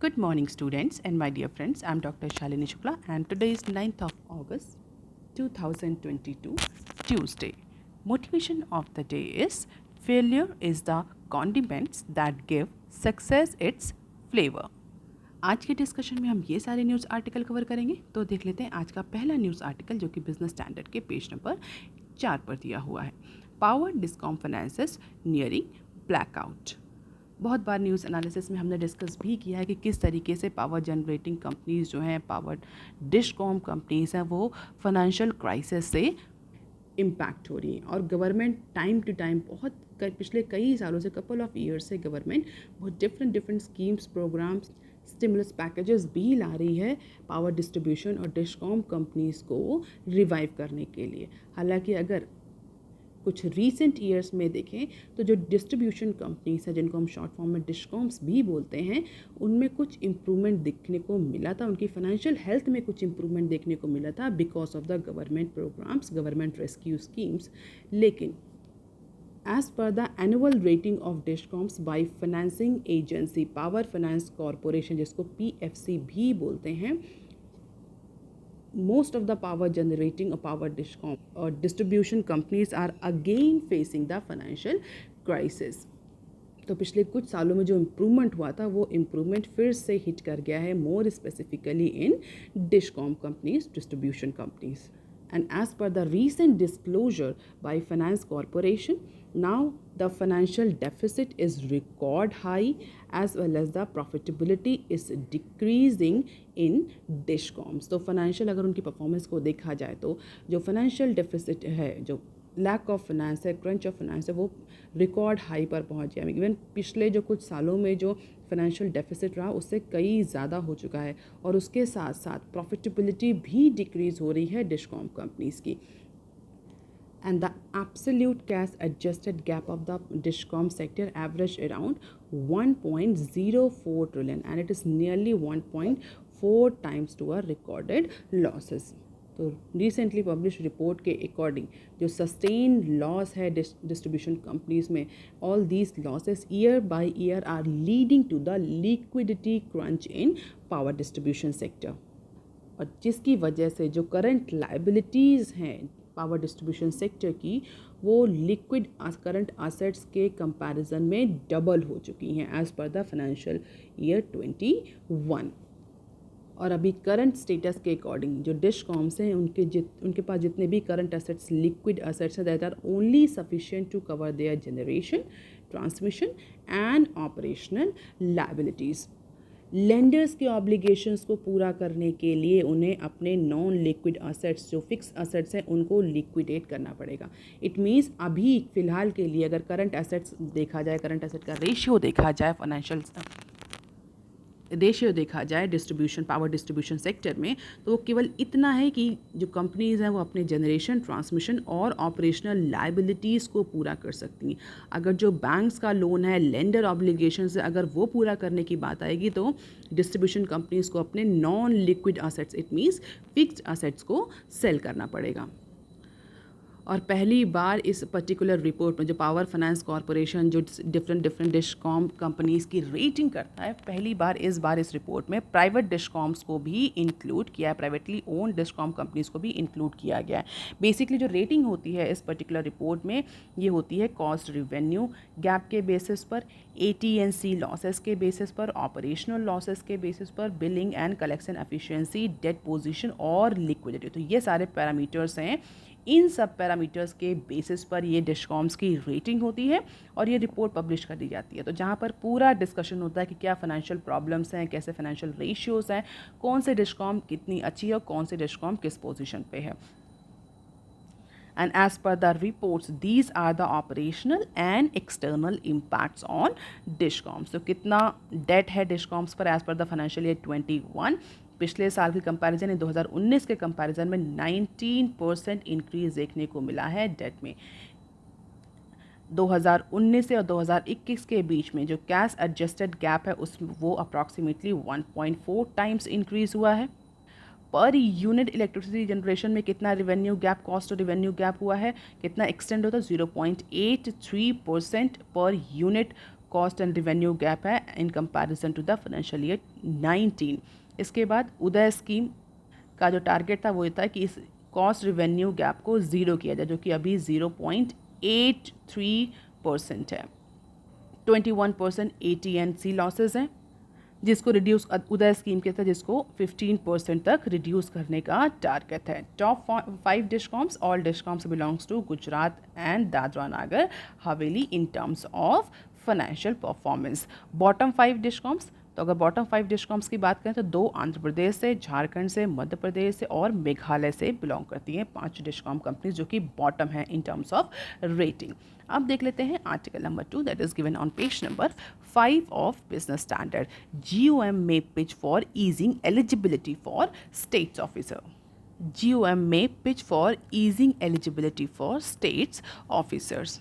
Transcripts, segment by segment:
Good morning, students and my dear friends. I'm Dr. Shalini Shukla, and today is 9th of August 2022, Tuesday. Motivation of the day is failure is the condiments that give success its flavor. आज के discussion में हम ये सारे news article cover करेंगे। तो देख लेते हैं आज का पहला न्यूज़ आर्टिकल जो कि बिजनेस स्टैंडर्ड के पेज नंबर 4 पर दिया हुआ है। Power discom finances nearing blackout. बहुत बार न्यूज़ एनालिसिस में हमने डिस्कस भी किया है कि किस तरीके से पावर जनरेटिंग कंपनीज़ जो हैं, पावर डिस्कॉम कंपनीज़ हैं, वो फाइनेंशियल क्राइसिस से इम्पैक्ट हो रही हैं। और गवर्नमेंट टाइम टू टाइम पिछले कई सालों से, कपल ऑफ ईयर्स से गवर्नमेंट बहुत different schemes, programs, stimulus packages भी ला रही है पावर डिस्ट्रीब्यूशन और डिस्कॉम कंपनीज़ को रिवाइव करने के लिए। हालांकि अगर कुछ रीसेंट ईयर्स में देखें तो जो डिस्ट्रीब्यूशन कंपनीज हैं, जिनको हम शॉर्ट फॉर्म में डिस्कॉम्स भी बोलते हैं, उनमें कुछ इम्प्रूवमेंट देखने को मिला था। उनकी फाइनेंशियल हेल्थ में कुछ इम्प्रूवमेंट देखने को मिला था because of the government programmes, government rescue schemes. लेकिन as per the annual rating of discoms by financing agency power finance corporation, जिसको PFC भी बोलते हैं, most of the power generating or power discom or distribution companies are again facing the financial crisis. तो पिछले कुछ सालों में जो इम्प्रूवमेंट हुआ था वो इम्प्रूवमेंट फिर से हिट कर गया है, more specifically in discom companies, distribution companies. And as per the recent disclosure by Finance Corporation, now the financial deficit is record high as well as the profitability is decreasing in discoms. तो financial अगर उनकी performance को देखा जाए तो जो financial deficit है, जो लैक ऑफ फाइनेंस है, क्रंच ऑफ फाइनेंस है, वो रिकॉर्ड हाई पर पहुंच गया। इवन पिछले जो कुछ सालों में जो फाइनेंशियल डेफिसिट रहा उससे कई ज़्यादा हो चुका है, और उसके साथ साथ प्रॉफिटेबिलिटी भी डिक्रीज़ हो रही है डिस्कॉम कंपनीज़ की। And the absolute cash adjusted gap of the discom sector averaged around 1.04 trillion, and it is nearly 1.4 times to our recorded losses. तो रिसेंटली पब्लिश रिपोर्ट के अकॉर्डिंग जो सस्टेन लॉस है distribution companies में, all these losses year by year are leading to the liquidity crunch in power distribution sector, और जिसकी वजह से जो करंट लाइबिलिटीज़ हैं पावर डिस्ट्रीब्यूशन सेक्टर की, वो लिक्विड करंट असेट्स के कंपैरिजन में डबल हो चुकी हैं as per the financial year 21। और अभी करंट स्टेटस के अकॉर्डिंग जो डिस्कॉम्स हैं, उनके पास जितने भी करंट असेट्स, लिक्विड असेट्स हैं, that are only sufficient to cover their generation, transmission and operational liabilities. Lenders के ऑब्लिगेशंस को पूरा करने के लिए उन्हें अपने नॉन लिक्विड असेट्स, जो फिक्स असेट्स हैं, उनको लिक्विडेट करना पड़ेगा। इट मीन्स अभी फ़िलहाल के लिए अगर करंट असेट्स देखा जाए, करंट असेट का रेशियो देखा जाए, फाइनेंशियल रेशियो देखा जाए डिस्ट्रीब्यूशन, पावर डिस्ट्रीब्यूशन सेक्टर में, तो वो केवल इतना है कि जो कंपनीज़ हैं वो अपने जनरेशन, ट्रांसमिशन और ऑपरेशनल लायबिलिटीज़ को पूरा कर सकती हैं। अगर जो बैंक्स का लोन है, लेंडर ऑब्लिगेशंस है, अगर वो पूरा करने की बात आएगी तो डिस्ट्रीब्यूशन कंपनीज़ को अपने non liquid assets, it means fixed assets को सेल करना पड़ेगा। और पहली बार इस पर्टिकुलर रिपोर्ट में जो पावर फाइनेंस कॉरपोरेशन जो डिफरेंट डिस्कॉम कंपनीज़ की रेटिंग करता है, पहली बार इस रिपोर्ट में प्राइवेट डिस्कॉम्स को भी इंक्लूड किया है, प्राइवेटली ओन्ड डिस्कॉम कंपनीज़ को भी इंक्लूड किया गया है। बेसिकली जो रेटिंग होती है इस पर्टिकुलर रिपोर्ट में, ये होती है कॉस्ट रिवेन्यू गैप के बेसिस पर, AT&C लॉसेस के बेसिस पर, ऑपरेशनल लॉसेस के बेसिस पर, billing and collection efficiency, debt position और लिक्विडिटी। तो ये सारे पैरामीटर्स हैं। इन सब पैरामीटर्स के बेसिस पर ये डिस्कॉम्स की रेटिंग होती है और ये रिपोर्ट पब्लिश कर दी जाती है। तो जहाँ पर पूरा डिस्कशन होता है कि क्या फाइनेंशियल प्रॉब्लम्स हैं, कैसे फाइनेंशियल रेशियोज़ हैं, कौन से डिस्कॉम कितनी अच्छी है और कौन से डिस्कॉम किस पोजीशन पे है। And as per the reports, these are the operational and external impacts on discoms. तो कितना डेट है डिस्कॉम्स पर as per the financial year 21, पिछले साल की कंपैरिजन, 2019 के कंपैरिजन में 19% इंक्रीज देखने को मिला है डेट में। 2019 से और 2021 के बीच में जो कैश एडजस्टेड गैप है वो अप्रॉक्सीमेटली 1.4 टाइम्स इंक्रीज हुआ है। पर यूनिट इलेक्ट्रिसिटी जनरेशन में कितना रिवेन्यू गैप, कॉस्ट और रिवेन्यू गैप हुआ है, कितना एक्सटेंड होता है, 0.83% per unit cost and revenue gap है in comparison to the financial year 19। इसके बाद उदय स्कीम का जो टारगेट था वो ये था कि इस कॉस्ट रिवेन्यू गैप को ज़ीरो किया जाए, जो कि अभी 0.83% है। 21% AT&C लॉसेज हैं, जिसको रिड्यूस उदय स्कीम के तहत जिसको 15% तक रिड्यूस करने का टारगेट है। Top 5 discoms, all discoms belongs to Gujarat and Dadra Nagar Haveli in terms of financial performance. Bottom 5 discoms, तो अगर बॉटम 5 डिस्कॉम्स की बात करें तो 2 आंध्र प्रदेश से, झारखंड से, मध्य प्रदेश से और मेघालय से बिलोंग करती हैं। 5 डिस्कॉम कंपनीज जो कि बॉटम है इन टर्म्स ऑफ रेटिंग। अब देख लेते हैं article number 2 that is given on page number 5 of Business standard. GOM may pitch for easing eligibility for states officer. GOM may pitch for easing eligibility for states officers.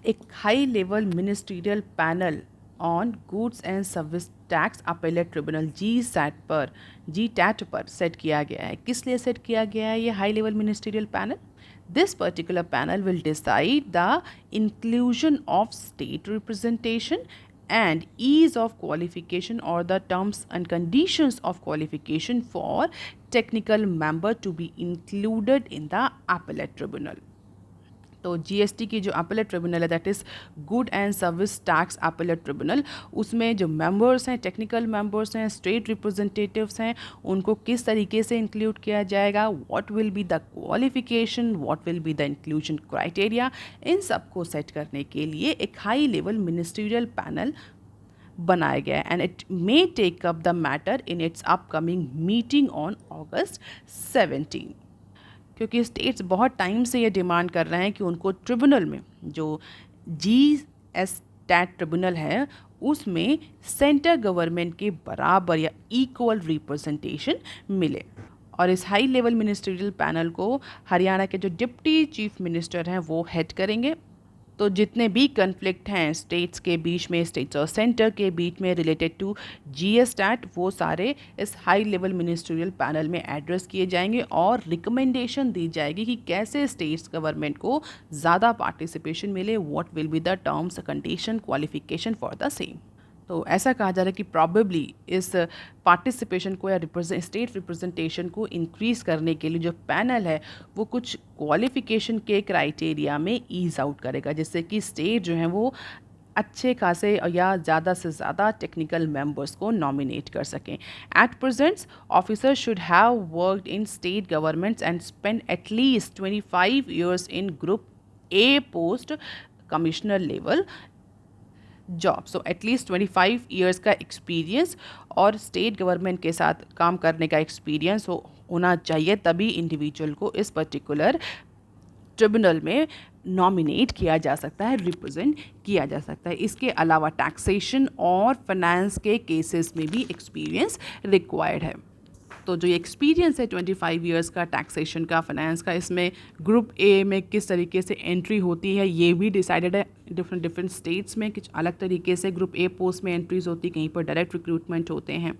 एक high level ministerial panel on goods and service tax appellate tribunal GTAT पर set किया गया है। किस लिए set किया गया है ये high level ministerial panel? This particular panel will decide the inclusion of state representation and ease of qualification or the terms and conditions of qualification for technical member to be included in the appellate tribunal. तो GST की जो appellate tribunal है that is good and service tax appellate tribunal, उसमें जो members हैं, technical members हैं, state representatives हैं, उनको किस तरीके से इंक्लूड किया जाएगा, what will be the qualification, what will be the inclusion criteria, इन सब को सेट करने के लिए एक हाई लेवल मिनिस्ट्रियल पैनल बनाया गया है and it may take up the matter in its upcoming meeting on August 17। क्योंकि स्टेट्स बहुत टाइम से ये डिमांड कर रहे हैं कि उनको ट्रिब्यूनल में जो GSTAT ट्रिब्यूनल है उसमें सेंटर गवर्नमेंट के बराबर या इक्वल रिप्रेजेंटेशन मिले। और इस हाई लेवल मिनिस्ट्रियल पैनल को हरियाणा के जो डिप्टी चीफ मिनिस्टर हैं वो हेड करेंगे। तो जितने भी कन्फ्लिक्ट हैं स्टेट्स के बीच में, स्टेट्स और सेंटर के बीच में रिलेटेड टू GSTAT, वो सारे इस हाई लेवल मिनिस्ट्रियल पैनल में एड्रेस किए जाएंगे और रिकमेंडेशन दी जाएगी कि कैसे स्टेट्स गवर्नमेंट को ज़्यादा पार्टिसिपेशन मिले, what will be the terms condition qualification for the same. तो ऐसा कहा जा रहा है कि प्रॉबेबली इस पार्टिसिपेशन को या स्टेट रिप्रेजेंटेशन को इंक्रीज़ करने के लिए जो पैनल है वो कुछ क्वालिफिकेशन के क्राइटेरिया में ईज आउट करेगा, जिससे कि स्टेट जो है वो अच्छे खासे या ज़्यादा से ज़्यादा टेक्निकल मेंबर्स को नॉमिनेट कर सकें। At presents officer should have worked in state governments and spend at least 25 years in group A post commissioner level job. So at least 25 years का एक्सपीरियंस और स्टेट गवर्नमेंट के साथ काम करने का एक्सपीरियंस होना चाहिए, तभी इंडिविजुअल को इस पर्टिकुलर ट्रिब्यूनल में नॉमिनेट किया जा सकता है, रिप्रेजेंट किया जा सकता है। इसके अलावा टैक्सेशन और फाइनेंस के केसेस में भी एक्सपीरियंस रिक्वायर्ड है। तो जो ये एक्सपीरियंस है 25 ईयर्स का टैक्सेशन का, फाइनेंस का, इसमें ग्रुप A में किस तरीके से एंट्री होती है ये भी डिसाइडेड है। डिफरेंट स्टेट्स में कुछ अलग तरीके से ग्रुप A पोस्ट में एंट्रीज होती है, कहीं पर डायरेक्ट रिक्रूटमेंट होते हैं,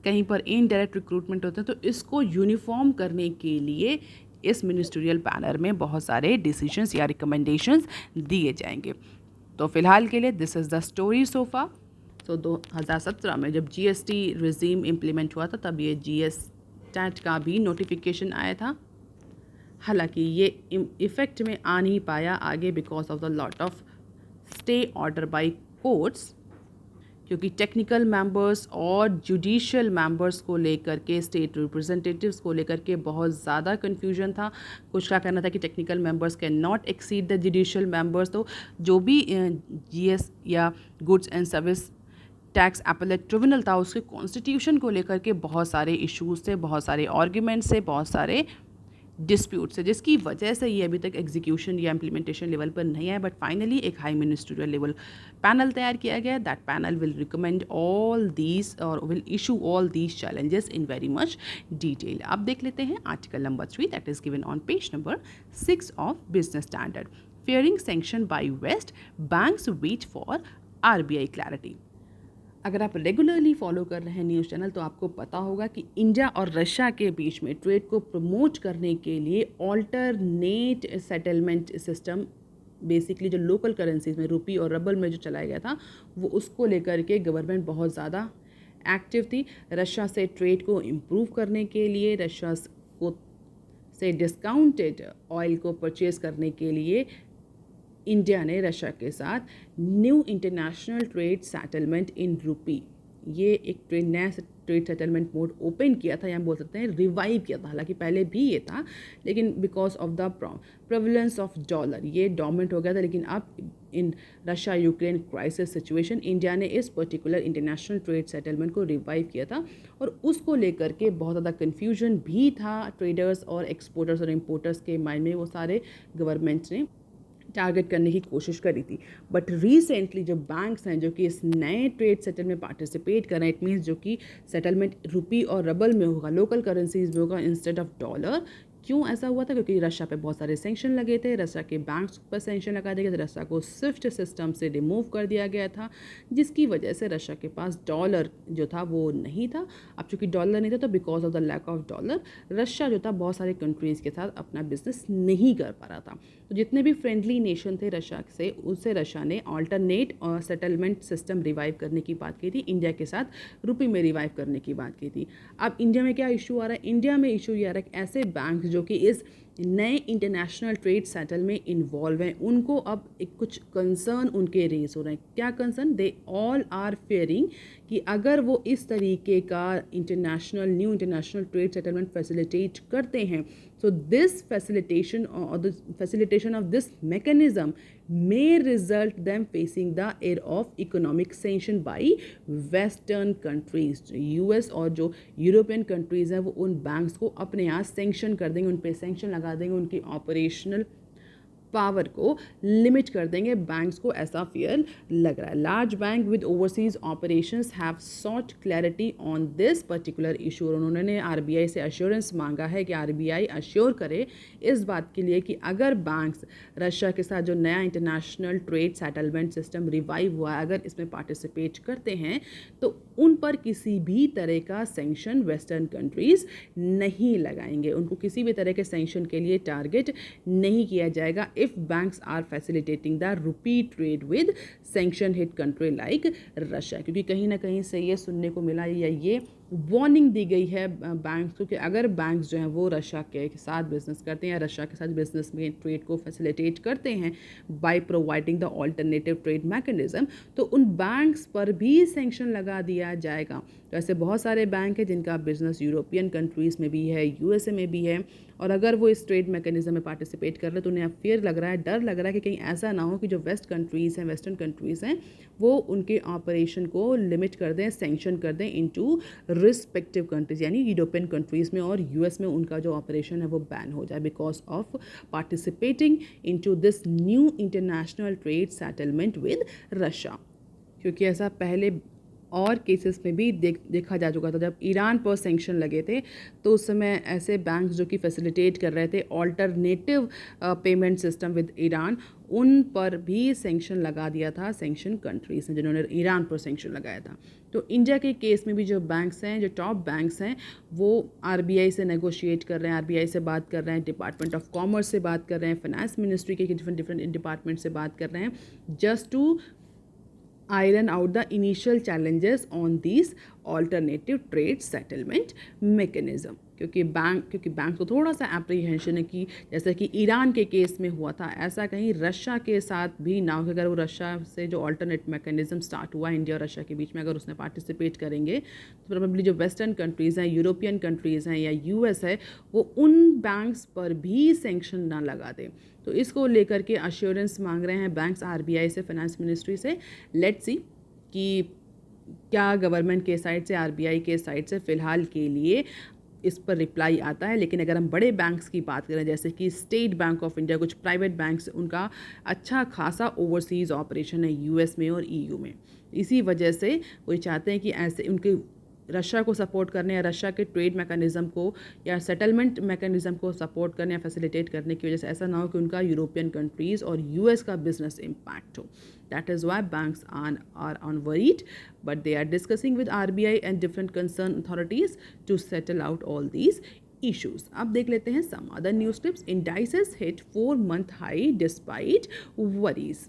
कहीं पर इनडायरेक्ट रिक्रूटमेंट होते हैं। तो इसको यूनिफॉर्म करने के लिए इस मिनिस्ट्रियल पैनल में बहुत सारे डिसीजंस या रिकमेंडेशंस दिए जाएंगे। तो फिलहाल के लिए this is the story sofa. तो 2017 में जब GST रिजीम इम्प्लीमेंट हुआ था तब ये GSTAT का भी नोटिफिकेशन आया था। हालांकि ये इफ़ेक्ट में आ नहीं पाया आगे because of the lot of stay order by courts, क्योंकि टेक्निकल मेंबर्स और जुडिशियल मेंबर्स को लेकर के, स्टेट रिप्रेजेंटेटिव्स को लेकर के बहुत ज़्यादा कन्फ्यूजन था। कुछ का कहना था कि technical members can not exceed the judicial members. तो जो भी GS या goods and service tax appellate tribunal था उसके कॉन्स्टिट्यूशन को लेकर के बहुत सारे इश्यूज थे, बहुत सारे आर्ग्यूमेंट्स थे, बहुत सारे डिस्प्यूट्स है, जिसकी वजह से ये अभी तक एग्जीक्यूशन या इम्प्लीमेंटेशन लेवल पर नहीं है। बट फाइनली एक हाई मिनिस्ट्रियल लेवल पैनल तैयार किया गया। That panel will recommend all these और will issue all these challenges in very much detail. अब देख लेते हैं article number 3 that is given on page number 6 of Business Standard. Fearing sanction by west banks wait for RBI clarity. अगर आप regularly follow कर रहे हैं news channel तो आपको पता होगा कि इंडिया और रशिया के बीच में ट्रेड को प्रमोट करने के लिए ऑल्टरनेट सेटलमेंट सिस्टम बेसिकली जो लोकल करेंसीज में रुपी और रबल में जो चलाया गया था वो उसको लेकर के गवर्नमेंट बहुत ज़्यादा एक्टिव थी। रशिया से ट्रेड को इम्प्रूव करने के लिए, रशिया को से डिस्काउंटेड ऑयल को परचेज़ करने के लिए इंडिया ने रशिया के साथ new international trade settlement in rupee, ये एक नया ट्रेड सेटलमेंट मोड ओपन किया था, या हम बोल सकते हैं रिवाइव किया था। हालांकि पहले भी ये था, लेकिन because of the prevalence of dollar ये डोमिनेट हो गया था। लेकिन अब in Russia Ukraine crisis situation India ने इस पर्टिकुलर इंटरनेशनल ट्रेड सेटलमेंट को रिवाइव किया था, और उसको लेकर के बहुत ज़्यादा कन्फ्यूजन भी था ट्रेडर्स और एक्सपोर्टर्स और इम्पोर्टर्स के माइंड में। वो सारे गवर्नमेंट ने टारगेट करने की कोशिश करी थी। बट रिसेंटली जो बैंक्स हैं जो कि इस नए ट्रेड सेटल में पार्टिसिपेट कर रहे हैं, इट मीन्स जो कि सेटलमेंट रुपी और रबल में होगा, लोकल करेंसीज में होगा इंस्टेड ऑफ डॉलर। क्यों ऐसा हुआ था? क्योंकि रशिया पे बहुत सारे सेंक्शन लगे थे, रशिया के बैंक्स पर सेंक्शन लगा दिए गए थे, रशिया को स्विफ्ट सिस्टम से रिमूव कर दिया गया था, जिसकी वजह से रशिया के पास डॉलर जो था वो नहीं था। अब चूंकि डॉलर नहीं था तो because of the lack of dollar Russia जो था बहुत सारे कंट्रीज़ के साथ अपना बिजनेस नहीं कर पा रहा था। तो जितने भी फ्रेंडली नेशन थे रशिया से, उससे रशिया ने ऑल्टरनेट और सेटलमेंट सिस्टम रिवाइव करने की बात की थी, इंडिया के साथ रुपी में रिवाइव करने की बात की थी। अब इंडिया में क्या इशू आ रहा है? इंडिया में इशू ये आ रहा है कि ऐसे बैंक जो कि इस नए इंटरनेशनल ट्रेड सेटल में इन्वॉल्व हैं, उनको अब एक कुछ कंसर्न उनके रेज हो रहे हैं। क्या concern? They all are fearing कि अगर वो इस तरीके का new international trade settlement facilitate करते हैं, so this facilitation of this mechanism may result them facing the air of economic sanction by western countries। US और जो यूरोपियन कंट्रीज़ हैं वो उन बैंक्स को अपने यहाँ सेंक्शन कर देंगे, उन पे सेंक्शन लगा देंगे, उनकी ऑपरेशनल पावर को लिमिट कर देंगे। बैंक्स को ऐसा फियर लग रहा है। Large bank with overseas operations have short clarity on this particular issue, और उन्होंने आरबीआई से अश्योरेंस मांगा है कि आरबीआई अश्योर करे इस बात के लिए कि अगर बैंक्स रशिया के साथ जो नया international trade settlement system revive हुआ है, अगर इसमें पार्टिसिपेट करते हैं तो उन पर किसी भी तरह का सेंक्शन वेस्टर्न कंट्रीज़ नहीं लगाएंगे, उनको किसी भी तरह के सेंक्शन के लिए टारगेट नहीं किया जाएगा if banks are facilitating the rupee trade with sanction hit country like Russia। क्योंकि कहीं ना कहीं से ये सुनने को मिला या ये वार्निंग दी गई है बैंक्स को कि अगर बैंक्स जो हैं वो रशिया के साथ बिजनेस करते हैं या रशिया के साथ बिजनेस में ट्रेड को फैसिलिटेट करते हैं by providing the alternative trade mechanism, तो उन बैंक्स पर भी सेंक्शन लगा दिया जाएगा। तो ऐसे बहुत सारे बैंक हैं जिनका बिजनेस यूरोपियन कंट्रीज़ में भी है, यूएसए में भी है, और अगर वो इस ट्रेड मैकेनिज्म में पार्टिसिपेट कर रहे हैं तो उन्हें अब फियर लग रहा है, डर लग रहा है कि कहीं ऐसा ना हो कि जो वेस्टर्न कंट्रीज़ हैं वो उनके ऑपरेशन को लिमिट कर दें, सेंक्शन कर दें इनटू रिस्पेक्टिव कंट्रीज़, यानी यूरोपियन कंट्रीज़ में और यूएस में उनका जो ऑपरेशन है वो बैन हो जाए because of participating into this new international trade settlement with Russia. क्योंकि ऐसा पहले और केसेस में भी देखा जा चुका था। जब ईरान पर सेंक्शन लगे थे तो उस समय ऐसे बैंक्स जो कि फैसिलिटेट कर रहे थे alternative payment system with Iran, उन पर भी सेंक्शन लगा दिया था सेंक्शन कंट्रीज़ ने, जिन्होंने ईरान पर सेंक्शन लगाया था। तो इंडिया के केस में भी जो बैंक्स हैं, जो टॉप बैंक्स हैं, वो आरबीआई से नेगोशिएट कर रहे हैं, आरबीआई से बात कर रहे हैं, डिपार्टमेंट ऑफ कॉमर्स से बात कर रहे हैं, फाइनेंस मिनिस्ट्री के डिफरेंट डिपार्टमेंट से बात कर रहे हैं, just to iron out the initial challenges on these alternative trade settlement mechanism। क्योंकि बैंक को थोड़ा सा एप्रीहेंशन है कि जैसे कि ईरान के केस में हुआ था, ऐसा कहीं रशिया के साथ भी ना हो कि अगर वो रशिया से जो अल्टरनेट मैकेनिज्म स्टार्ट हुआ इंडिया और रशिया के बीच में, अगर उसने पार्टिसिपेट करेंगे तो प्रोबेबली जो वेस्टर्न कंट्रीज़ हैं, यूरोपियन कंट्रीज़ हैं या यूएस है, वो उन बैंक्स पर भी सेंक्शन ना लगा दे। तो इसको लेकर के अश्योरेंस मांग रहे हैं बैंक्स आरबीआई से, फाइनेंस मिनिस्ट्री से। लेट्स सी कि क्या गवर्नमेंट के साइड से, आरबीआई के साइड से फ़िलहाल के लिए इस पर रिप्लाई आता है। लेकिन अगर हम बड़े बैंक्स की बात करें जैसे कि स्टेट बैंक ऑफ इंडिया, कुछ प्राइवेट बैंक्स, उनका अच्छा खासा ओवरसीज़ ऑपरेशन है यूएस में और ईयू में। इसी वजह से वो चाहते हैं कि ऐसे उनके रशिया को सपोर्ट करने या रशिया के ट्रेड मैकेनिज़्म को या सेटलमेंट मैकेनिज़्म को सपोर्ट करने या फैसिलिटेट करने की वजह से ऐसा ना हो कि उनका यूरोपियन कंट्रीज़ और यूएस का बिजनेस इम्पैक्ट हो। That is why banks are on worried, but they are discussing with RBI and different concerned authorities to settle out all these issues. अब देख लेते हैं some other news clips. Indices hit 4-month high despite worries.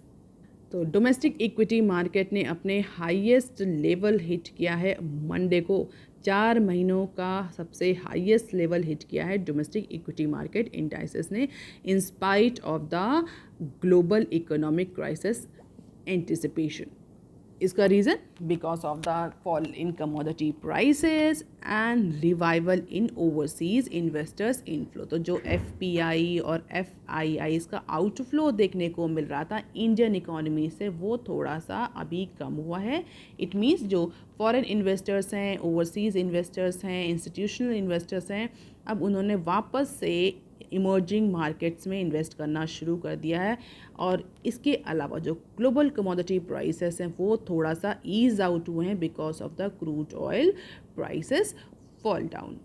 तो domestic equity market ने अपने highest level hit किया है Monday को। 4 महीनों का सबसे हाईएस्ट लेवल हिट किया है डोमेस्टिक इक्विटी मार्केट इंडाइसेस ने, in spite of the global economic crisis anticipation. इसका reason because of the fall in commodity prices and revival in overseas investors inflow. तो जो FPI और FII का outflow देखने को मिल रहा था इंडियन इकोनॉमी से, वो थोड़ा सा अभी कम हुआ है। इट मीन्स जो फॉरेन इन्वेस्टर्स हैं, ओवरसीज़ इन्वेस्टर्स हैं, इंस्टीट्यूशनल इन्वेस्टर्स हैं, अब उन्होंने वापस से इमर्जिंग मार्केट्स में इन्वेस्ट करना शुरू कर दिया है। और इसके अलावा जो ग्लोबल कमोडिटी प्राइसेस हैं वो थोड़ा सा ईज आउट हुए हैं because of the crude oil prices fall down,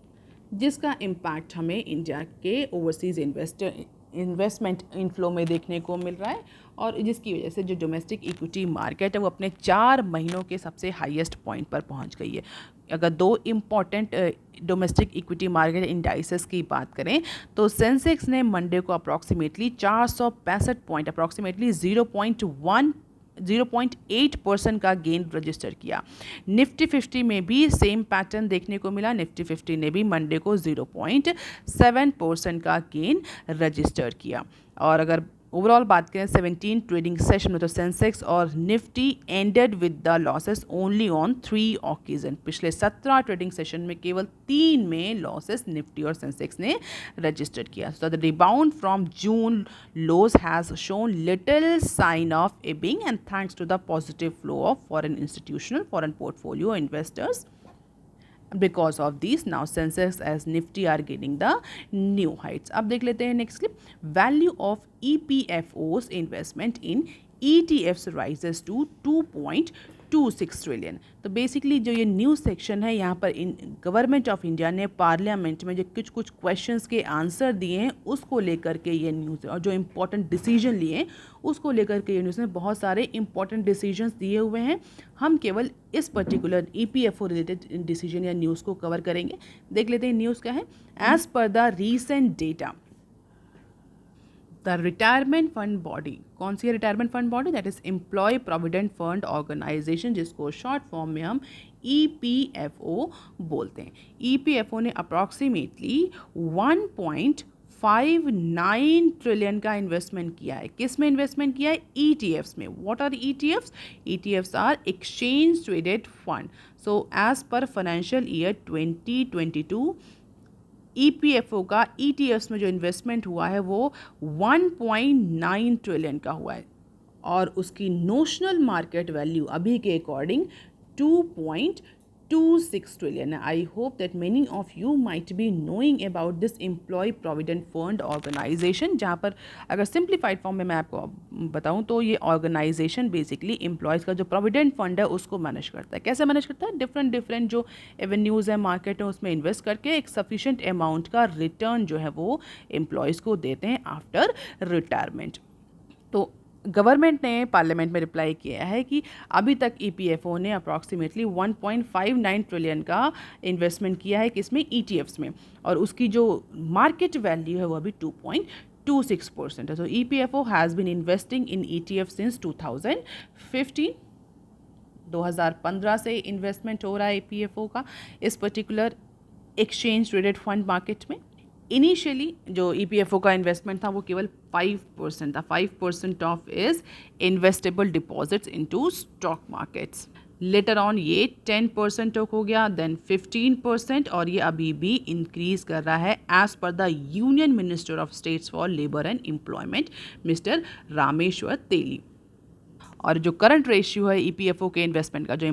जिसका इम्पैक्ट हमें इंडिया के ओवरसीज़ इन्वेस्टमेंट इनफ्लो में देखने को मिल रहा है, और जिसकी वजह से जो डोमेस्टिक इक्विटी मार्केट है वो अपने 4 महीनों के सबसे हाईएस्ट पॉइंट पर पहुंच गई है। अगर दो important domestic equity market indices की बात करें तो सेंसेक्स ने मंडे को अप्रॉक्सीमेटली 465 पॉइंट, अप्रॉक्सीमेटली 0.8% का गेन रजिस्टर किया। निफ्टी 50 में भी सेम पैटर्न देखने को मिला। निफ्टी 50 ने भी मंडे को 0.7% का गेन रजिस्टर किया। और अगर ओवरऑल बात करें 17 ट्रेडिंग सेशन में तो सेंसेक्स और Nifty ended with the losses only on 3 occasion. पिछले 17 ट्रेडिंग सेशन में केवल 3 में लॉसेस निफ्टी और सेंसेक्स ने रजिस्टर किया। So the rebound from June lows has shown little sign of ebbing and thanks to the positive flow of foreign portfolio investors. Because of these, now Sensex as Nifty are gaining the new heights. अब देख लेते हैं next clip. Value of EPFO's investment in ETFs rises to 2.26 trillion. तो basically जो ये news section है यहाँ पर गवर्नमेंट ऑफ इंडिया ने पार्लियामेंट में जो कुछ क्वेश्चंस के आंसर दिए हैं उसको लेकर के ये न्यूज़, और जो इम्पोर्टेंट डिसीजन लिए हैं उसको लेकर के ये न्यूज़ में बहुत सारे इंपॉर्टेंट डिसीजंस दिए हुए हैं। हम केवल इस पर्टिकुलर EPFO रिलेटेड डिसीजन या न्यूज़ को कवर करेंगे। देख लेते हैं न्यूज़ क्या है। As per the recent data the retirement fund body, कौन सी है retirement fund body? That is employ provident fund organisation, जिसको शॉर्ट फॉर्म में हम EPFO बोलते हैं। EPFO ने अप्रॉक्सीमेटली 1.59 ट्रिलियन का इन्वेस्टमेंट किया है। किस में इन्वेस्टमेंट किया है? ETFs में। What are ETFs? ETFs are exchange traded fund. So as per financial year 2022 EPFO का ETFs में जो इन्वेस्टमेंट हुआ है वो 1.9 ट्रिलियन का हुआ है, और उसकी नोशनल मार्केट वैल्यू अभी के अकॉर्डिंग 2.26 ट्रिलियन है। I hope that many of you might be knowing about this employ provident fund organisation, जहाँ पर अगर सिंप्लीफाइड फॉर्म में मैं आपको बताऊँ तो ये ऑर्गेनाइजेशन बेसिकली एम्प्लॉयज़ का जो प्रोविडेंट फंड है उसको मैनेज करता है। कैसे मैनेज करता है? डिफरेंट जो एवेन्यूज़ है मार्केट में उसमें इन्वेस्ट करके एक सफिशिएंट अमाउंट का रिटर्न जो है वो एम्प्लॉयज़ को देते हैं आफ्टर रिटायरमेंट। तो गवर्नमेंट ने पार्लियामेंट में रिप्लाई किया है कि अभी तक EPFO ने अप्रॉक्सीमेटली 1.59 ट्रिलियन का इन्वेस्टमेंट किया है किसमें? ETFs में, और उसकी जो मार्केट वैल्यू है वो अभी 2.26% है। तो EPFO has been investing in ETF since 2015। 2015 से इन्वेस्टमेंट हो रहा है EPFO का इस particular exchange traded fund market में। इनिशियली जो EPFO का इन्वेस्टमेंट था वो केवल 5% था। 5% of is investable deposits into stock markets. Later on ये 10% तक हो गया, देन 15%, और ये अभी भी इंक्रीज कर रहा है as per the union minister of states for labour and employment mister Rameshwar Teli. और जो करंट रेशियो है EPFO के इन्वेस्टमेंट का, जो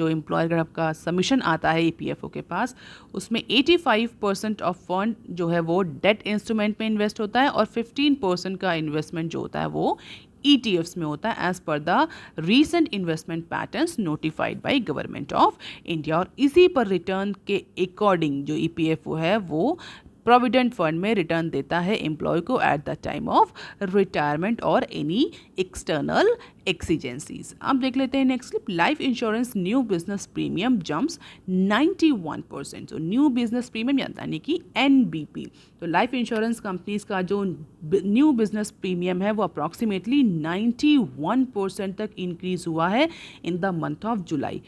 एम्प्लॉय का सबमिशन आता है EPFO के पास, उसमें 85% ऑफ फंड जो है वो डेट इंस्ट्रूमेंट में इन्वेस्ट होता है, और 15% का इन्वेस्टमेंट जो होता है वो ETFs में होता है as per the recent investment patterns notified by government of India. और इसी पर रिटर्न के अकॉर्डिंग जो EPFO है वो प्रोविडेंट फंड में रिटर्न देता है एम्प्लॉय को at the time of retirement और एनी एक्सटर्नल एक्सीजेंसीज। अब देख लेते हैं next clip. Life insurance new business premium jumps 91%। तो न्यू बिजनेस प्रीमियम यानी कि NBP। तो लाइफ इंश्योरेंस कंपनीज का जो न्यू बिजनेस प्रीमियम है वो अप्रॉक्सीमेटली 91% तक इंक्रीज हुआ है in the month of July.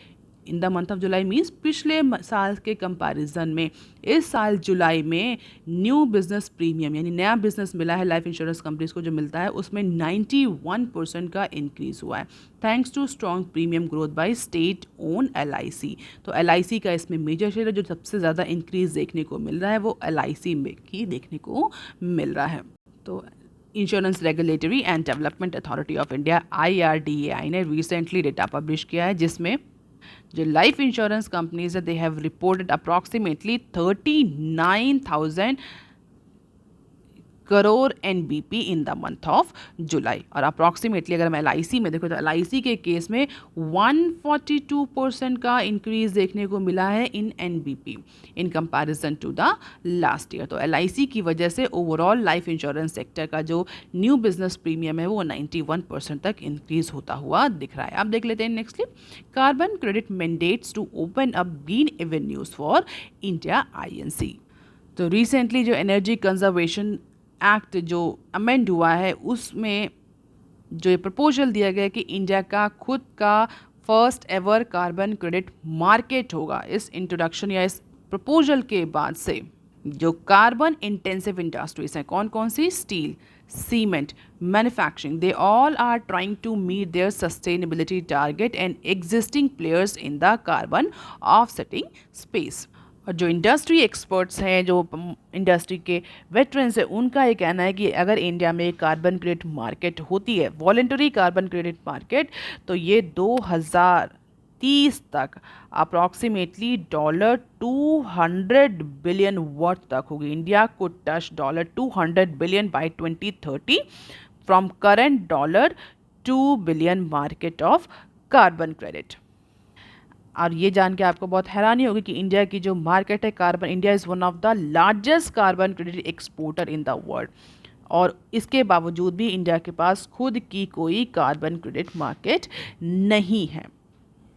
In the month of July means पिछले साल के कंपैरिजन में इस साल जुलाई में न्यू बिजनेस प्रीमियम यानी नया बिजनेस मिला है लाइफ इंश्योरेंस कंपनीज को जो मिलता है उसमें 91% का इंक्रीज हुआ है thanks to strong premium growth by state own LIC। तो LIC का इसमें मेजर शेयर है। जो सबसे ज़्यादा इंक्रीज देखने को मिल रहा है वो LIC में की देखने को मिल रहा है। तो insurance regulatory and development authority of India IRDAI ने रिसेंटली डेटा पब्लिश किया है जिसमें जो लाइफ इंश्योरेंस कंपनीज है they have reported approximately 39,000 crore NBP in the month of July. और अप्रॉक्सीमेटली अगर हम LIC में देखो तो LIC के केस में 142% का इंक्रीज देखने को मिला है in NBP in comparison to the last year. तो LIC की वजह से ओवरऑल लाइफ इंश्योरेंस सेक्टर का जो न्यू बिजनेस प्रीमियम है वो 91% तक इंक्रीज होता हुआ दिख रहा है। अब देख लेते हैं next clip. Carbon credit mandates to open up green avenues for India INC। तो रिसेंटली जो एनर्जी कंजर्वेशन एक्ट जो अमेंड हुआ है उसमें जो ये प्रपोजल दिया गया कि इंडिया का खुद का first ever carbon credit market होगा। इस इंट्रोडक्शन या इस प्रपोजल के बाद से जो कार्बन इंटेंसिव इंडस्ट्रीज हैं कौन कौन सी, steel, cement, manufacturing, they all are trying to meet their sustainability target and existing players in the carbon offsetting space. और जो इंडस्ट्री एक्सपर्ट्स हैं जो इंडस्ट्री के वेटरन्स हैं उनका ये कहना है कि अगर इंडिया में कार्बन क्रेडिट मार्केट होती है वॉलेंटरी कार्बन क्रेडिट मार्केट तो ये 2030 तक अप्रॉक्सीमेटली $200 बिलियन वर्थ तक होगी। इंडिया को touch $200 billion bye 2030 from current $2 billion market of carbon credit. और ये जान के आपको बहुत हैरानी होगी कि इंडिया की जो मार्केट है carbon, India is one of the largest carbon credit exporter in the world और इसके बावजूद भी इंडिया के पास खुद की कोई कार्बन क्रेडिट मार्केट नहीं है।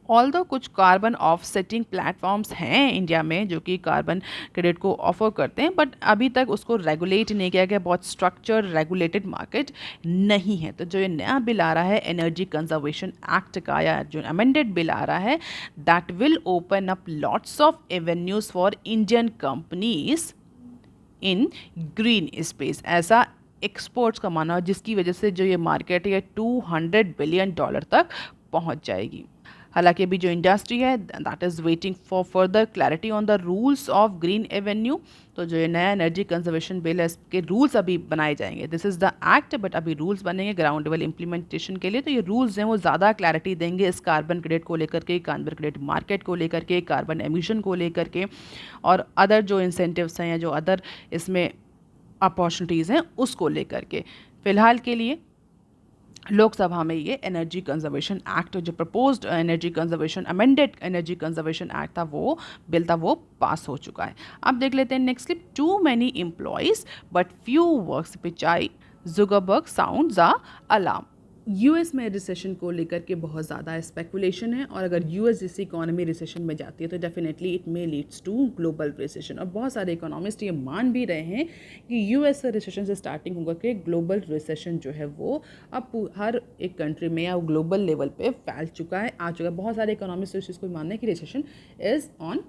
ऑल्दो कुछ कार्बन ऑफसेटिंग प्लेटफॉर्म्स हैं इंडिया में जो कि कार्बन क्रेडिट को ऑफर करते हैं बट अभी तक उसको रेगुलेट नहीं किया गया, बहुत स्ट्रक्चर रेगुलेटेड मार्केट नहीं है। तो जो ये नया बिल आ रहा है एनर्जी कंजर्वेशन एक्ट का या जो अमेंडेड बिल आ रहा है that will open up lots of avenues for Indian companies in green space, ऐसा एक्सपोर्ट्स का माना जिसकी वजह से जो ये मार्केट है $200 बिलियन तक पहुंच जाएगी। हालांकि अभी जो इंडस्ट्री है that is waiting for further clarity on the rules of green Avenue. तो जो ये नया एनर्जी कंजर्वेशन बिल है इसके रूल्स अभी बनाए जाएंगे। This is the act but अभी रूल्स बनेंगे ग्राउंड लेवल इम्प्लीमेंटेशन के लिए। तो ये रूल्स हैं वो ज़्यादा क्लैरिटी देंगे इस कार्बन क्रेडिट को लेकर के, कार्बन क्रेडिट मार्केट को लेकर के, कार्बन एमिशन को लेकर के और अदर जो इंसेंटिव्स हैं या जो अदर इसमें अपॉर्चुनिटीज़ हैं उसको लेकर के। फ़िलहाल के लिए लोकसभा में ये एनर्जी कंजर्वेशन एक्ट जो proposed energy conservation amended energy conservation act था वो बिल था वो पास हो चुका है। अब देख लेते हैं next clip. Too many employees but few works Pichai Zuckerberg sounds a alarm. US में रिसेशन को लेकर के बहुत ज़्यादा स्पेकुलेशन है और अगर यूएस जैसी इकोनॉमी रिसेशन में जाती है तो definitely it may leads to global recession. और बहुत सारे इकोनॉमिस्ट ये मान भी रहे हैं कि यूएस रिसेशन से स्टार्टिंग होकर के ग्लोबल रिसेशन जो है वो अब हर एक कंट्री में या ग्लोबल लेवल पे फैल चुका है, आ चुका है। बहुत सारे इकोनॉमिस्ट इस चीज़ को मानते हैं कि रिसेशन इज़ ऑन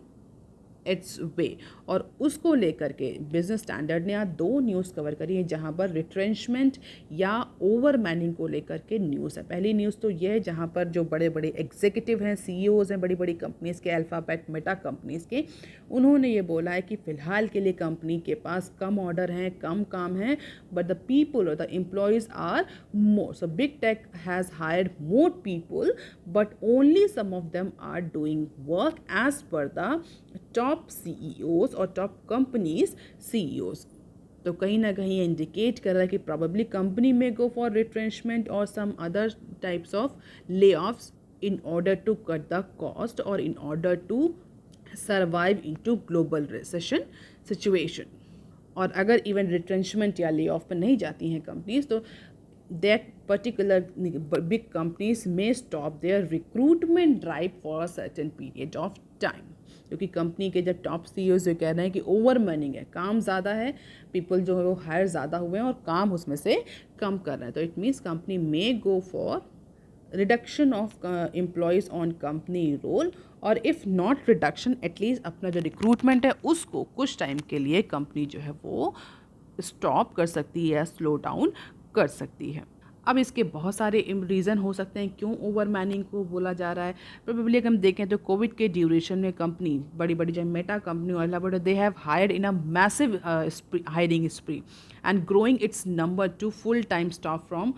इट्स वे और उसको लेकर के बिजनेस स्टैंडर्ड ने आज 2 न्यूज़ कवर करी है जहां पर रिट्रेंचमेंट या ओवर मैनिंग को लेकर के न्यूज़ है। पहली न्यूज़ तो ये है जहां पर जो बड़े बड़े एग्जीक्यूटिव हैं, सीईओज़ हैं बड़ी बड़ी कंपनीज़ के, अल्फ़ाबेट मेटा कंपनीज़ के, उन्होंने ये बोला है कि फ़िलहाल के लिए कंपनी के पास कम ऑर्डर हैं, कम काम है बट द पीपल और the employees are more. So big tech has hired more people but only some of them are doing work as per the top CEOs और टॉप कंपनीज CEOs। तो कहीं ना कहीं इंडिकेट कर रहा है कि प्रॉबेबली कंपनी में गो फॉर रिट्रेंचमेंट और some other types of layoffs in order to cut the cost और in order to survive into global recession situation. और अगर इवन रिट्रेंचमेंट या ले ऑफ पर नहीं जाती हैं कंपनीज, तो that particular big companies may stop their recruitment drive for a certain period of time, क्योंकि कंपनी के जब टॉप सीईओज जो कह रहे हैं कि ओवर मर्निंग है, काम ज़्यादा है, पीपल जो है वो हायर ज़्यादा हुए हैं और काम उसमें से कम कर रहे हैं, तो it means company may go for reduction of employees on company roll, और इफ़ नॉट रिडक्शन एटलीस्ट अपना जो रिक्रूटमेंट है उसको कुछ टाइम के लिए कंपनी जो है वो स्टॉप कर सकती है या स्लो डाउन कर सकती है। अब इसके बहुत सारे रीज़न हो सकते हैं क्यों ओवर मैनिंग को बोला जा रहा है। प्रोबेबली अगर हम देखें तो कोविड के ड्यूरेशन में कंपनी बड़ी बड़ी जो मेटा कंपनी और दे have hired in a massive hiring स्प्री and growing it's number two full time staff from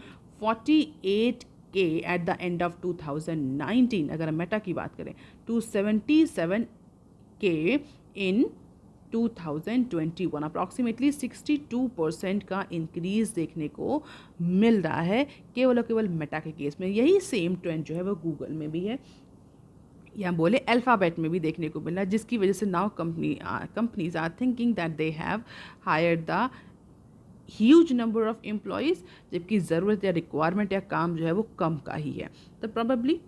48K at the end of 2019, अगर हम मेटा की बात करें, टू 77K इन 2021, अप्रॉक्सीमेटली 62% का इंक्रीज़ देखने को मिल रहा है केवल और केवल मेटा के केस में। यही सेम ट्रेंड जो है वो गूगल में भी है, या बोले अल्फ़ाबेट में भी देखने को मिल रहा है, जिसकी वजह से now companies are thinking that they have hired the huge number of employees, जबकि ज़रूरत या रिक्वायरमेंट या काम जो है वो कम का ही है। तो प्रॉबेबली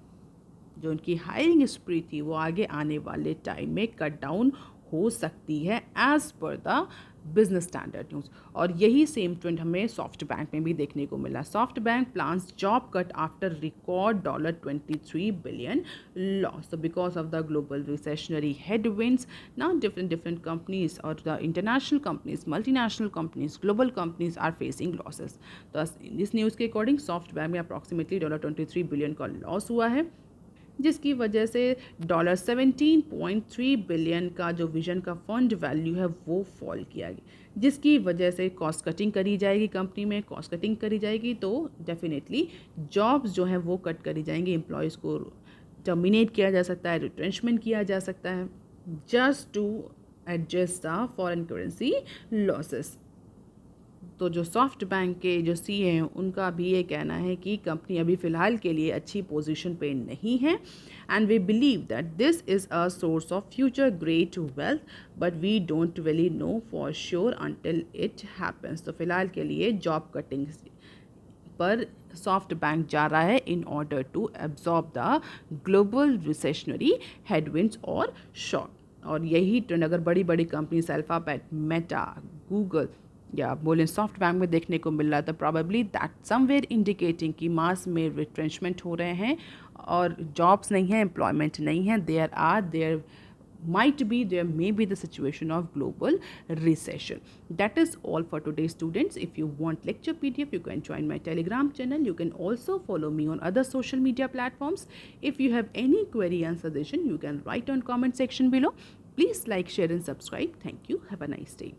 जो उनकी हायरिंग स्प्री थी वो आगे आने वाले टाइम में कट डाउन हो सकती है as per the business standard news. और यही सेम ट्रेंड हमें सॉफ्ट बैंक में भी देखने को मिला। Soft bank plans job cut after record $23 billion loss, so because of the global recessionary headwinds, now different companies or the international companies, multinational companies, global companies are facing losses। तो इस news के according soft bank में approximately $23 billion का loss हुआ है, जिसकी वजह से $17.3 बिलियन का जो विजन का फंड वैल्यू है वो फॉल किया गया, जिसकी वजह से कॉस्ट कटिंग करी जाएगी। कंपनी में कॉस्ट कटिंग करी जाएगी तो डेफिनेटली जॉब्स जो हैं वो कट करी जाएंगी, एम्प्लॉयज़ को टर्मिनेट किया जा सकता है, रिट्रेंचमेंट किया जा सकता है, just to adjust the foreign currency losses. तो जो सॉफ्ट बैंक के जो सीईओ हैं उनका भी ये कहना है कि कंपनी अभी फ़िलहाल के लिए अच्छी पोजीशन पे नहीं है, and we believe that this is a source of future great wealth, but we don't really know for sure until it happens. तो फिलहाल के लिए जॉब कटिंग पर सॉफ्ट बैंक जा रहा है in order to absorb the global recessionary headwinds और shock. और यही ट्रेंड अगर बड़ी बड़ी कंपनीज अल्फ़ाबेट, मेटा, गूगल या बोलें सॉफ्ट बैंक में देखने को मिल रहा था, प्रॉबेबली दैट समवेयर इंडिकेटिंग कि मास में रिट्रेंचमेंट हो रहे हैं और जॉब्स नहीं हैं, एम्प्लॉयमेंट नहीं है, there may be the situation of global recession. That is all for today, students. If you want lecture PDF, you can join my Telegram channel. You can also follow me on other social media platforms. If you have any query and suggestion, you can write on comment section below. Please like, share and subscribe. Thank you. Have a nice day.